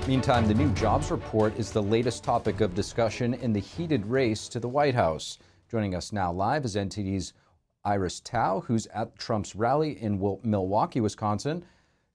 Meantime, the new jobs report is the latest topic of discussion in the heated race to the White House. Joining us now live is NTD's Iris Tao, who's at Trump's rally in Milwaukee, Wisconsin.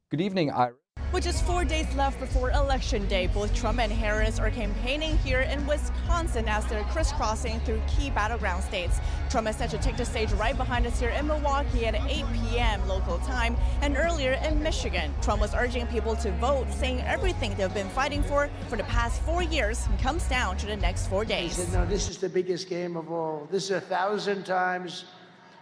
Good evening, Iris. With just 4 days left before Election Day, both Trump and Harris are campaigning here in Wisconsin as they're crisscrossing through key battleground states. Trump is set to take the stage right behind us here in Milwaukee at 8 p.m. local time, and earlier in Michigan. Trump was urging people to vote, saying everything they've been fighting for the past 4 years comes down to the next 4 days. He said, no, this is the biggest game of all. This is 1,000 times.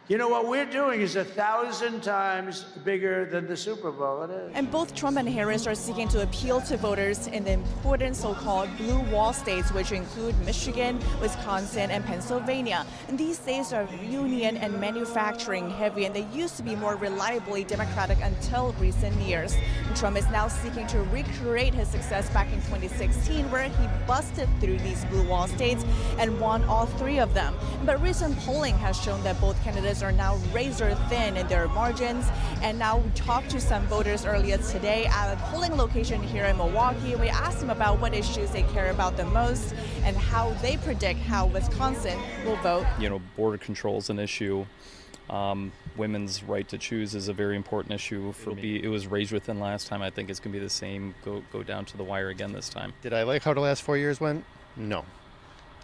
You know, what we're doing is 1,000 times bigger than the Super Bowl. It is. And both Trump and Harris are seeking to appeal to voters in the important so-called blue wall states, which include Michigan, Wisconsin, and Pennsylvania. And these states are union and manufacturing heavy, and they used to be more reliably Democratic until recent years. And Trump is now seeking to recreate his success back in 2016, where he busted through these blue wall states and won all 3 of them. But recent polling has shown that both candidates are now razor thin in their margins. And now we talked to some voters earlier today at a polling location here in Milwaukee. We asked them about what issues they care about the most and how they predict how Wisconsin will vote. You know, border control is an issue. Women's right to choose is a very important issue for me. It was razor thin last time. I think it's going to be the same, go down to the wire again this time. Did I like how the last 4 years went? No.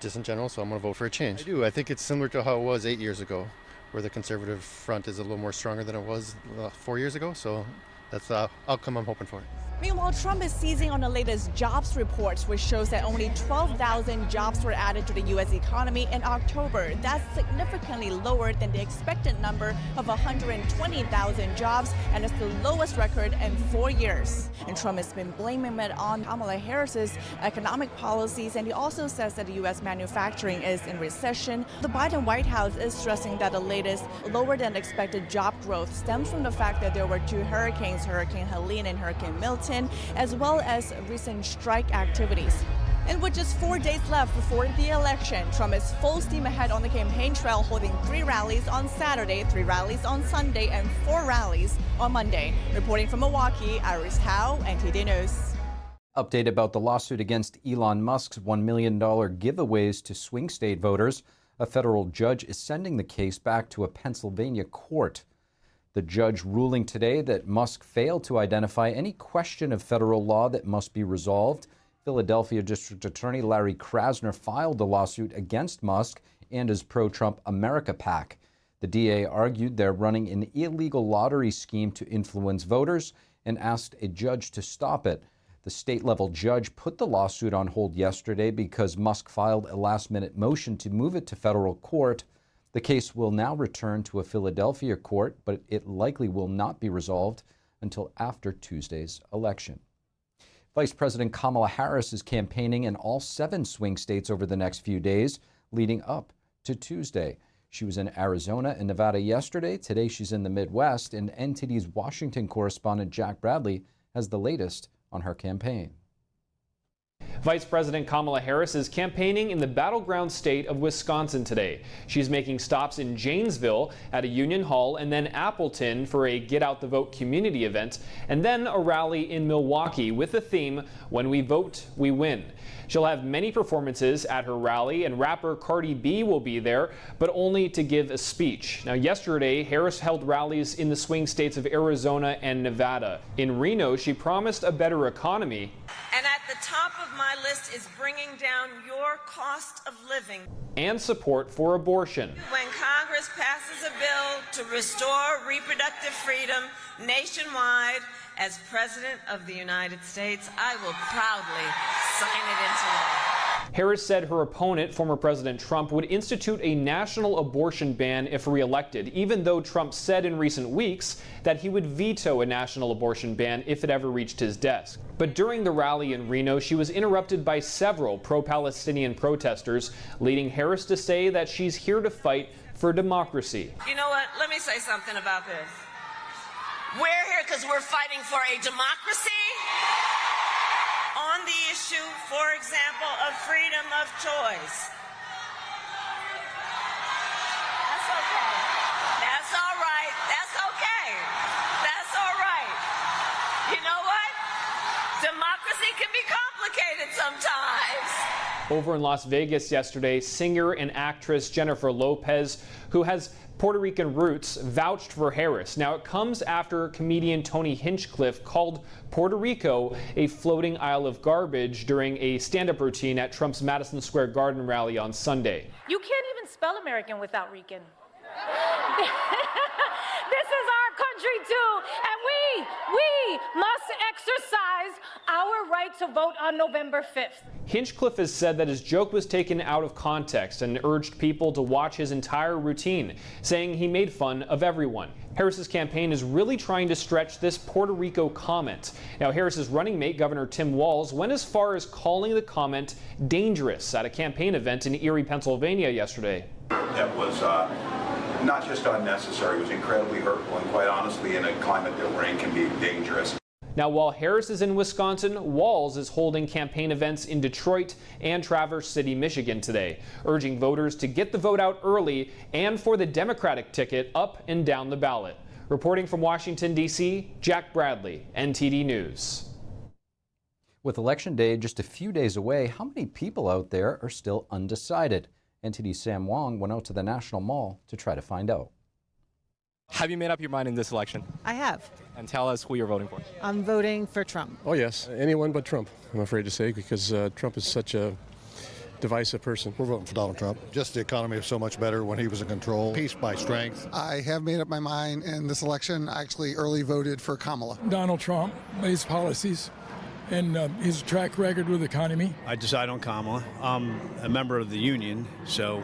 Just in general, so I'm going to vote for a change. I do. I think it's similar to how it was 8 years ago, where the conservative front is a little more stronger than it was 4 years ago. So that's the outcome I'm hoping for. Meanwhile, Trump is seizing on the latest jobs reports, which shows that only 12,000 jobs were added to the U.S. economy in October. That's significantly lower than the expected number of 120,000 jobs, and it's the lowest record in 4 years. And Trump has been blaming it on Kamala Harris's economic policies, and he also says that the U.S. manufacturing is in recession. The Biden White House is stressing that the latest lower than expected job growth stems from the fact that there were 2 hurricanes, Hurricane Helene and Hurricane Milton, as well as recent strike activities. And with just 4 days left before the election, Trump is full steam ahead on the campaign trail, holding 3 rallies on Saturday, 3 rallies on Sunday, and 4 rallies on Monday. Reporting from Milwaukee, Iris Tao, NTD News. Update about the lawsuit against Elon Musk's $1 million giveaways to swing state voters. A federal judge is sending the case back to a Pennsylvania court. The judge ruling today that Musk failed to identify any question of federal law that must be resolved. Philadelphia District Attorney Larry Krasner filed the lawsuit against Musk and his pro-Trump America PAC. The DA argued they're running an illegal lottery scheme to influence voters and asked a judge to stop it. The state-level judge put the lawsuit on hold yesterday because Musk filed a last-minute motion to move it to federal court. The case will now return to a Philadelphia court, but it likely will not be resolved until after Tuesday's election. Vice President Kamala Harris is campaigning in all 7 swing states over the next few days, leading up to Tuesday. She was in Arizona and Nevada yesterday. Today she's in the Midwest, and NTD's Washington correspondent Jack Bradley has the latest on her campaign. Vice President Kamala Harris is campaigning in the battleground state of Wisconsin today. She's making stops in Janesville at a Union Hall, and then Appleton for a Get Out the Vote community event, and then a rally in Milwaukee with the theme, When We Vote, We Win. She'll have many performances at her rally, and rapper Cardi B will be there, but only to give a speech. Now, yesterday, Harris held rallies in the swing states of Arizona and Nevada. In Reno, she promised a better economy. And at the top of my list is bringing down your cost of living. And support for abortion. When Congress passes a bill to restore reproductive freedom nationwide, as President of the United States, I will proudly sign it into law. Harris said her opponent, former President Trump, would institute a national abortion ban if reelected, even though Trump said in recent weeks that he would veto a national abortion ban if it ever reached his desk. But during the rally in Reno, she was interrupted by several pro-Palestinian protesters, leading Harris to say that she's here to fight for democracy. You know what? Let me say something about this. We're here because we're fighting for a democracy on the issue, for example, of freedom of choice. That's okay. That's all right. That's okay. That's all right. You know what? Democracy can be complicated sometimes. Over in Las Vegas yesterday, singer and actress Jennifer Lopez, who has Puerto Rican roots, vouched for Harris. Now, it comes after comedian Tony Hinchcliffe called Puerto Rico a floating isle of garbage during a stand-up routine at Trump's Madison Square Garden rally on Sunday. You can't even spell American without Rican. This is our country too, and we must exercise our right to vote on November 5th. Hinchcliffe has said that his joke was taken out of context and urged people to watch his entire routine, saying he made fun of everyone. Harris's campaign is really trying to stretch this Puerto Rico comment. Now, Harris's running mate, Governor Tim Walz, went as far as calling the comment dangerous at a campaign event in Erie, Pennsylvania yesterday. That was not just unnecessary, it was incredibly hurtful, and quite honestly, in a climate that we're in, can be dangerous. Now, while Harris is in Wisconsin, Walz is holding campaign events in Detroit and Traverse City, Michigan today, urging voters to get the vote out early and for the Democratic ticket up and down the ballot. Reporting from Washington, D.C., Jack Bradley, NTD News. With Election Day just a few days away, how many people out there are still undecided? NTD's Sam Wong went out to the National Mall to try to find out. Have you made up your mind in this election? I have. And tell us who you're voting for. I'm voting for Trump. Oh, yes. Anyone but Trump, I'm afraid to say, because Trump is such a divisive person. We're voting for Donald Trump. Just the economy is so much better when he was in control. Peace by strength. I have made up my mind in this election. I actually early voted for Kamala. Donald Trump, his policies, and his track record with the economy. I decide on Kamala. I'm a member of the union, so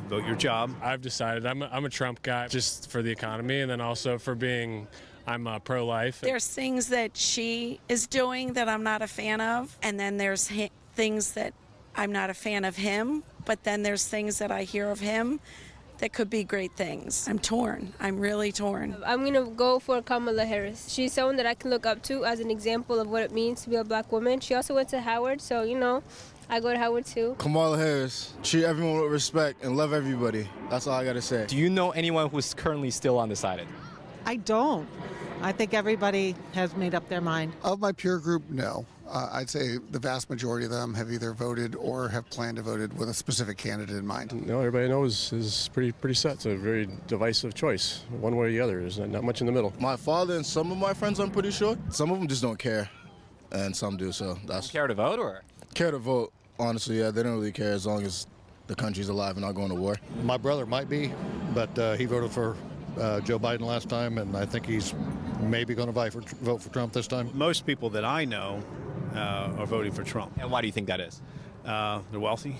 vote your job. I've decided I'm a Trump guy just for the economy, and then also for being, I'm pro-life. There's things that she is doing that I'm not a fan of, and then there's things that I'm not a fan of him, but then there's things that I hear of him that could be great things. I'm torn. I'm really torn. I'm going to go for Kamala Harris. She's someone that I can look up to as an example of what it means to be a black woman. She also went to Howard, so, you know, I go to Howard too. Kamala Harris. Treat everyone with respect and love everybody. That's all I got to say. Do you know anyone who's currently still undecided? I don't. I think everybody has made up their mind. Of my peer group, no. I'd say the vast majority of them have either voted or have planned to vote with a specific candidate in mind. No, everybody knows is pretty set. It's a very divisive choice, one way or the other. There's not much in the middle. My father and some of my friends, I'm pretty sure. Some of them just don't care, and some do. So that's care to vote, or care to vote. Honestly, yeah, they don't really care as long as the country's alive and not going to war. My brother might be, but he voted for Joe Biden last time, and I think he's maybe going to vote for Trump this time. Most people that I know are voting for Trump. And why do you think that is? They're wealthy,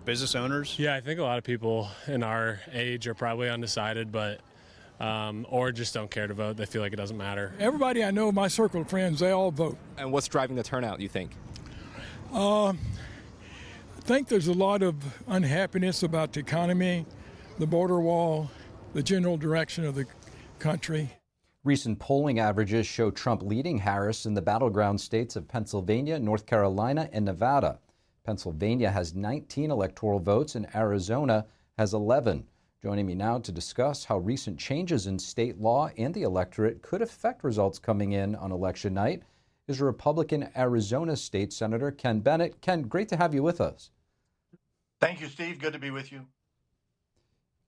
business owners. Yeah, I think a lot of people in our age are probably undecided, but or just don't care to vote. They feel like it doesn't matter. Everybody I know, my circle of friends, they all vote. And what's driving the turnout, you think? I think there's a lot of unhappiness about the economy, the border wall, the general direction of the country. Recent polling averages show Trump leading Harris in the battleground states of Pennsylvania, North Carolina, and Nevada. Pennsylvania has 19 electoral votes and Arizona has 11. Joining me now to discuss how recent changes in state law and the electorate could affect results coming in on election night is Republican Arizona State Senator Ken Bennett. Ken, great to have you with us. Thank you, Steve. Good to be with you.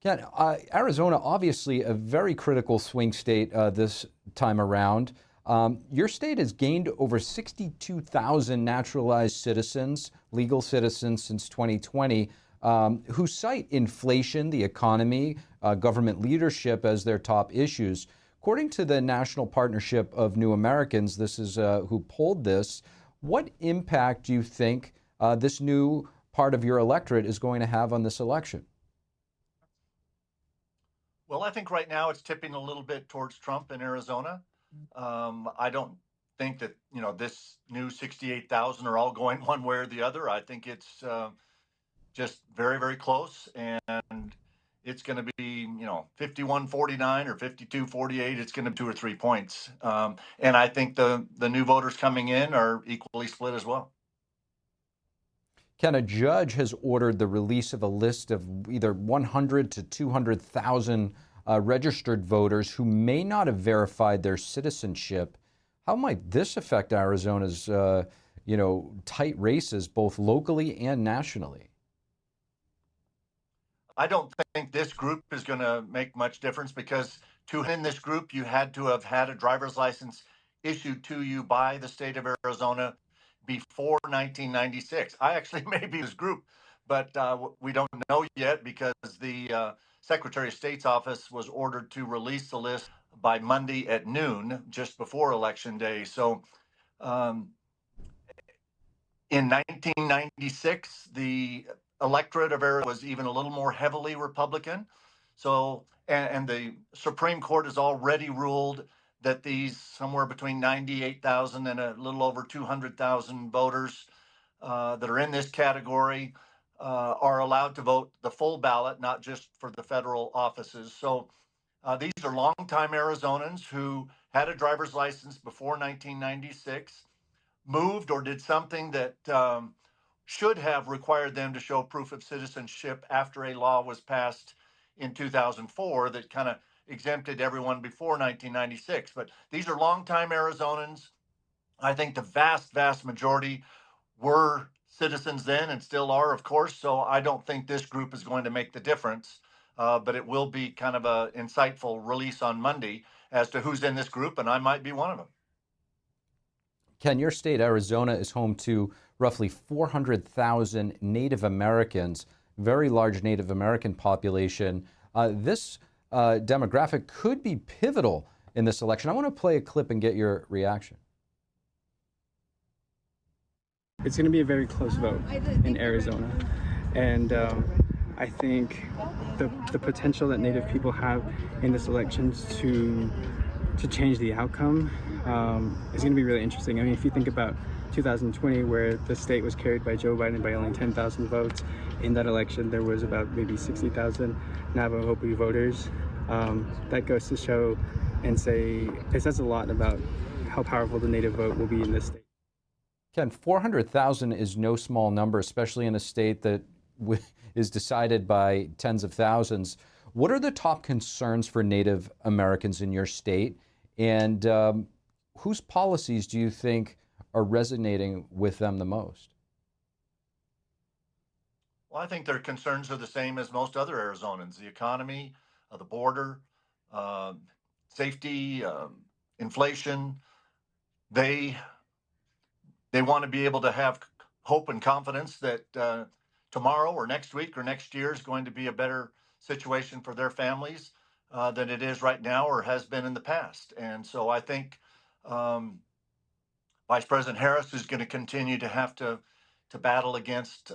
Ken, Arizona, obviously a very critical swing state this time around. Your state has gained over 62,000 naturalized citizens, legal citizens since 2020, who cite inflation, the economy, government leadership as their top issues. According to the National Partnership of New Americans, this is who polled this, what impact do you think this new part of your electorate is going to have on this election? Well, I think right now it's tipping a little bit towards Trump in Arizona. I don't think that, this new 68,000 are all going one way or the other. I think it's just very, very close, and it's going to be, 51-49 or 52-48. It's going to be 2 or 3 points. And I think the new voters coming in are equally split as well. Ken, a judge has ordered the release of a list of either 100 to 200,000 registered voters who may not have verified their citizenship How might this affect Arizona's, tight races both locally and nationally? I don't think this group is going to make much difference because to in this group, you had to have had a driver's license issued to you by the state of Arizona before 1996. I actually may be this group, but we don't know yet because the Secretary of State's office was ordered to release the list by Monday at noon, just before Election Day. So um, in 1996, the electorate of Arizona was even a little more heavily Republican. So, and the Supreme Court has already ruled that these somewhere between 98,000 and a little over 200,000 voters that are in this category are allowed to vote the full ballot, not just for the federal offices. So these are longtime Arizonans who had a driver's license before 1996, moved or did something that should have required them to show proof of citizenship after a law was passed in 2004 that kind of exempted everyone before 1996. But these are longtime Arizonans. I think the vast majority were citizens then and still are, of course. So I don't think this group is going to make the difference. But it will be kind of an insightful release on Monday as to who's in this group, and I might be one of them. Ken, your state, Arizona, is home to roughly 400,000 Native Americans, very large Native American population. This demographic could be pivotal in this election. I want to play a clip and get your reaction. It's going to be a very close vote in Arizona. And I think the potential that Native people have in this election to change the outcome is going to be really interesting. I mean, if you think about 2020, where the state was carried by Joe Biden by only 10,000 votes, in that election there was about maybe 60,000 Navajo voters. That goes to show and say, it says a lot about how powerful the Native vote will be in this state. Ken, 400,000 is no small number, especially in a state that is decided by tens of thousands. What are the top concerns for Native Americans in your state? And whose policies do you think are resonating with them the most? Well, I think their concerns are the same as most other Arizonans: the economy, the border, safety, inflation. They want to be able to have hope and confidence that tomorrow or next week or next year is going to be a better situation for their families than it is right now or has been in the past. And so I think Vice President Harris is going to continue to have to battle against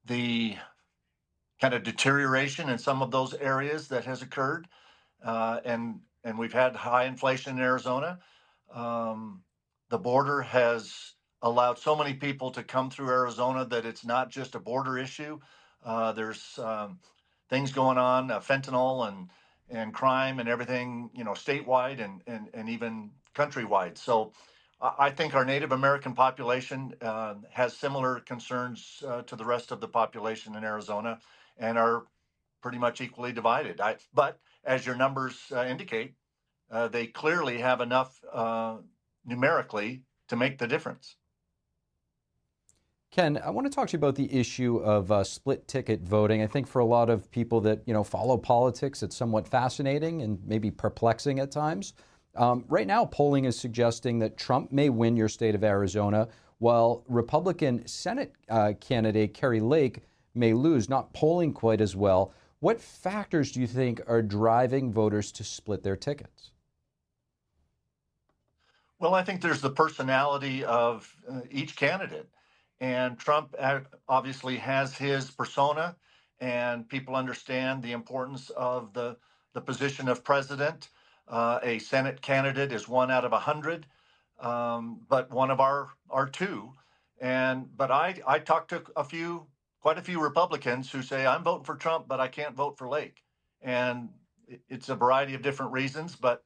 the kind of deterioration in some of those areas that has occurred. And we've had high inflation in Arizona. The border has allowed so many people to come through Arizona that it's not just a border issue. There's things going on, fentanyl and crime and everything, statewide and even countrywide. So I think our Native American population has similar concerns to the rest of the population in Arizona and are pretty much equally divided. But as your numbers indicate, they clearly have enough numerically to make the difference. Ken, I want to talk to you about the issue of split ticket voting. I think for a lot of people that follow politics, it's somewhat fascinating and maybe perplexing at times. Right now, polling is suggesting that Trump may win your state of Arizona, while Republican Senate candidate Kari Lake may lose, not polling quite as well. What factors do you think are driving voters to split their tickets? Well, I think there's the personality of each candidate. And Trump obviously has his persona, and people understand the importance of the position of president. A Senate candidate is 1 out of 100, but one of our two. But I talked to quite a few Republicans who say, I'm voting for Trump, but I can't vote for Lake. And it's a variety of different reasons, but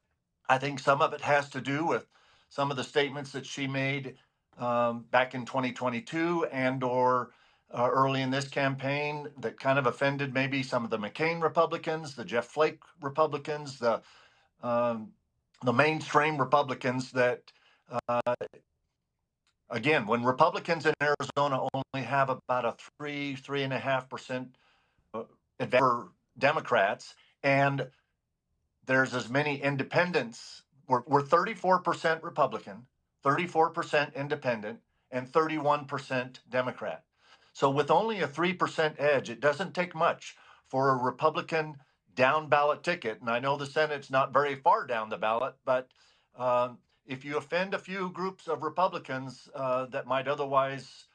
I think some of it has to do with some of the statements that she made back in 2022 and or early in this campaign that kind of offended maybe some of the McCain Republicans, the Jeff Flake Republicans, the the mainstream Republicans that, again, when Republicans in Arizona only have about a 3.5% advantage for Democrats, and there's as many independents. We're 34% Republican, 34% independent, and 31% Democrat. So with only a 3% edge, it doesn't take much for a Republican down ballot ticket. And I know the Senate's not very far down the ballot, but if you offend a few groups of Republicans that might otherwise,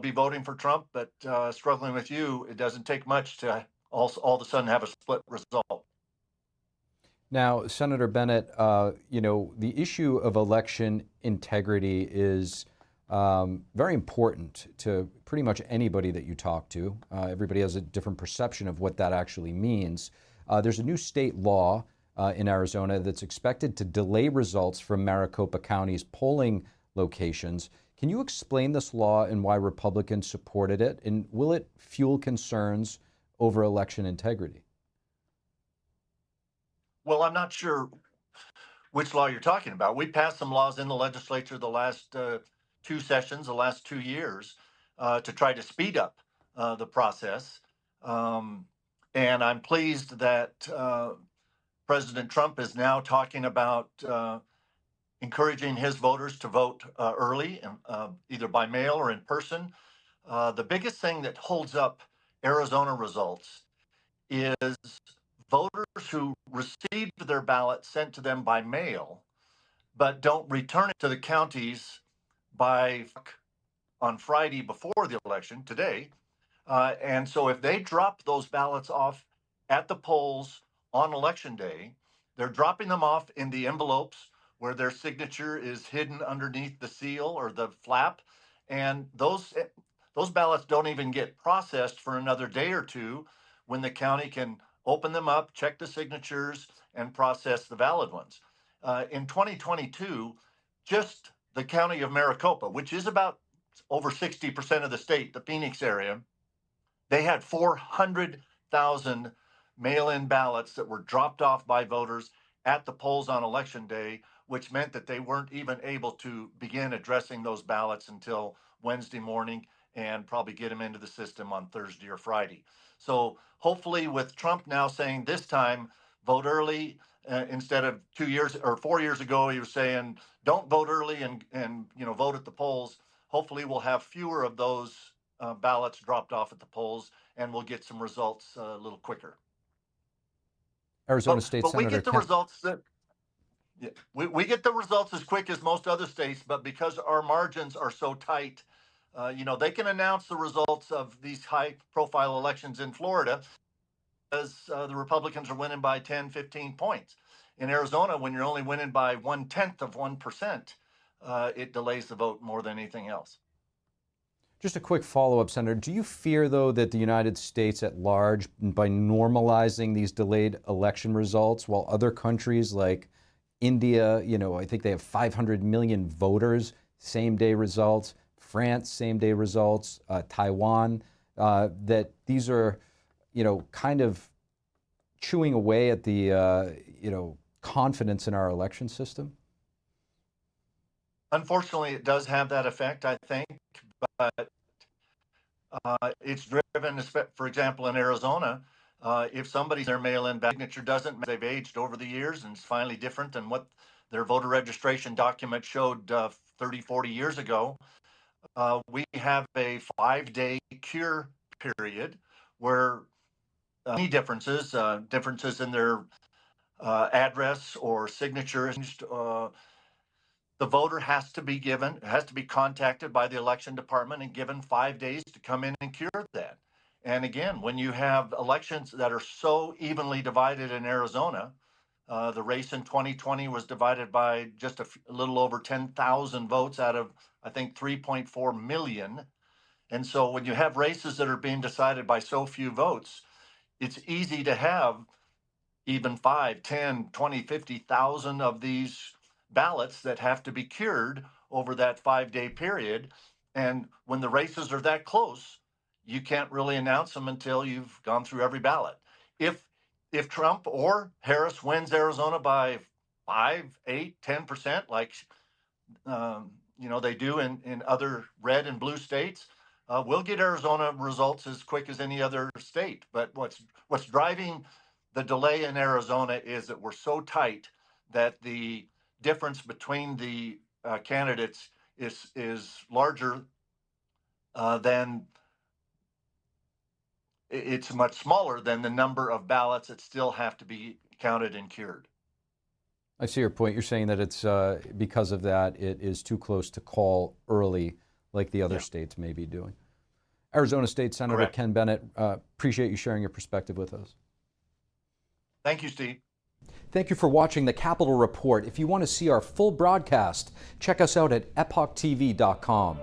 be voting for Trump, but struggling with you, it doesn't take much to all of a sudden have a split result. Now, Senator Bennett, the issue of election integrity is very important to pretty much anybody that you talk to. Everybody has a different perception of what that actually means. There's a new state law in Arizona that's expected to delay results from Maricopa County's polling locations. Can you explain this law and why Republicans supported it? And will it fuel concerns over election integrity? Well, I'm not sure which law you're talking about. We passed some laws in the legislature the last two sessions, the last 2 years, to try to speed up the process. And I'm pleased that President Trump is now talking about encouraging his voters to vote early, either by mail or in person. The biggest thing that holds up Arizona results is voters who received their ballot sent to them by mail, but don't return it to the counties on Friday before the election, today. And so if they drop those ballots off at the polls on election day, they're dropping them off in the envelopes where their signature is hidden underneath the seal or the flap. And those ballots don't even get processed for another day or two when the county can open them up, check the signatures, and process the valid ones. In 2022, just the county of Maricopa, which is about over 60% of the state, the Phoenix area, they had 400,000 mail-in ballots that were dropped off by voters at the polls on election day, which meant that they weren't even able to begin addressing those ballots until Wednesday morning and probably get them into the system on Thursday or Friday. So hopefully with Trump now saying this time, vote early, instead of 2 years or 4 years ago, he was saying, don't vote early and vote at the polls. Hopefully we'll have fewer of those ballots dropped off at the polls and we'll get some results a little quicker. Arizona State but Senator we get the results that we get the results as quick as most other states, but because our margins are so tight, they can announce the results of these high-profile elections in Florida because the Republicans are winning by 10, 15 points. In Arizona, when you're only winning by 1/10%, it delays the vote more than anything else. Just a quick follow-up, Senator. Do you fear, though, that the United States at large, by normalizing these delayed election results, while other countries like India, I think they have 500 million voters, same-day results, France, same-day results, Taiwan, that these are, kind of chewing away at the, confidence in our election system? Unfortunately, it does have that effect, I think, but it's driven, for example, in Arizona, if somebody's their mail-in signature doesn't, they've aged over the years and it's finally different than what their voter registration document showed 30, 40 years ago. We have a 5-day cure period where any differences in their address or signature, the voter has to be contacted by the election department and given 5 days to come in and cure that. And again, when you have elections that are so evenly divided in Arizona, the race in 2020 was divided by just a little over 10,000 votes out of, I think, 3.4 million. And so when you have races that are being decided by so few votes, it's easy to have even 5, 10, 20, 50,000 of these ballots that have to be cured over that 5-day period. And when the races are that close, you can't really announce them until you've gone through every ballot. If Trump or Harris wins Arizona by 5, 8, 10%, like they do in other red and blue states, we'll get Arizona results as quick as any other state. But what's driving the delay in Arizona is that we're so tight that the difference between the candidates is larger than it's much smaller than the number of ballots that still have to be counted and cured. I see your point. You're saying that it's because of that, it is too close to call early like the other states may be doing. Arizona State Senator Correct. Ken Bennett, appreciate you sharing your perspective with us. Thank you, Steve. Thank you for watching the Capitol Report. If you want to see our full broadcast, check us out at epochtv.com.